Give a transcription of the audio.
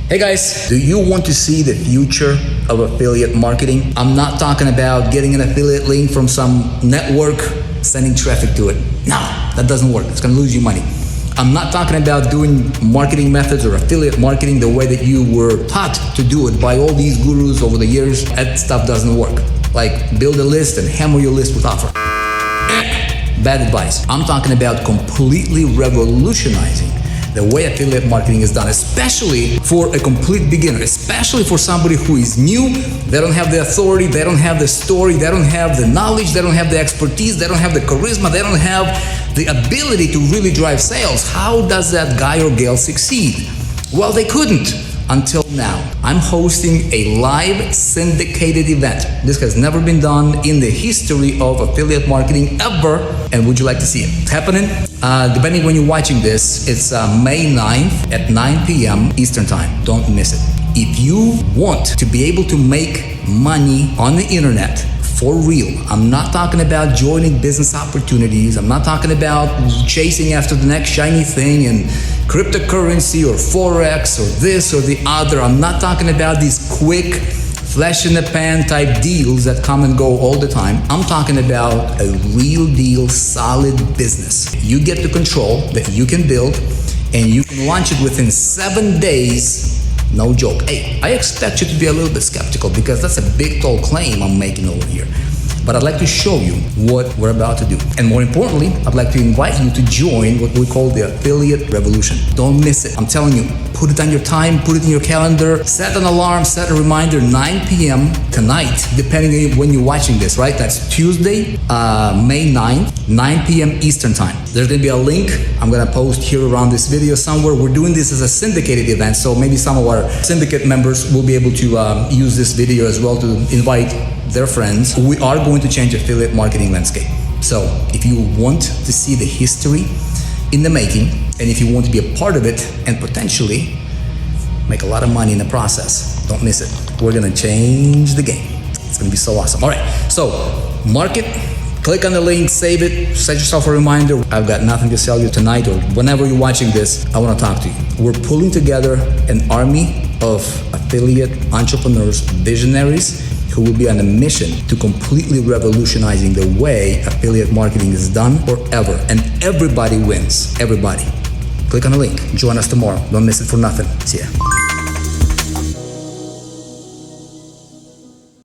Hey guys, do you want to see the future of affiliate marketing? I'm not talking about getting an affiliate link from some network, sending traffic to it. No, that doesn't work. It's gonna lose you money. I'm not talking about doing marketing methods or affiliate marketing the way that you were taught to do it by all these gurus over the years. That stuff doesn't work. Like build a list and hammer your list with offer. Bad advice. I'm talking about completely revolutionizing the way affiliate marketing is done, especially for a complete beginner, especially for somebody who is new. They don't have the authority, they don't have the story, they don't have the knowledge, they don't have the expertise, they don't have the charisma, they don't have the ability to really drive sales. How does that guy or girl succeed? Well, they couldn't until now. I'm hosting a live syndicated event. This has never been done in the history of affiliate marketing ever. And would you like to see it? It's happening. Depending when you're watching this, it's May 9th at 9 p.m. Eastern Time. Don't miss it. If you want to be able to make money on the internet for real, I'm not talking about joining business opportunities. I'm not talking about chasing after the next shiny thing and cryptocurrency or Forex or this or the other. I'm not talking about these quick flash in the pan type deals that come and go all the time. I'm talking about a real deal, solid business you get to control, that you can build, and you can launch it within 7 days. No joke. Hey, I expect you to be a little bit skeptical because that's a big, tall claim I'm making over here. But I'd like to show you what we're about to do. And more importantly, I'd like to invite you to join what we call the affiliate revolution. Don't miss it. I'm telling you, put it on your time, put it in your calendar, set an alarm, set a reminder, 9 p.m. tonight, depending on when you're watching this, right? That's Tuesday, May 9th, 9 p.m. Eastern Time. There's gonna be a link I'm gonna post here around this video somewhere. We're doing this as a syndicated event, so maybe some of our syndicate members will be able to use this video as well to invite their friends. We are going to change affiliate marketing landscape. So if you want to see the history in the making, and if you want to be a part of it and potentially make a lot of money in the process, don't miss it. We're gonna change the game. It's gonna be so awesome. All right, so mark it, click on the link, save it, set yourself a reminder. I've got nothing to sell you tonight or whenever you're watching this, I wanna talk to you. We're pulling together an army of affiliate entrepreneurs, visionaries, who will be on a mission to completely revolutionizing the way affiliate marketing is done forever. And everybody wins, everybody. Click on the link, join us tomorrow. Don't miss it for nothing. See ya.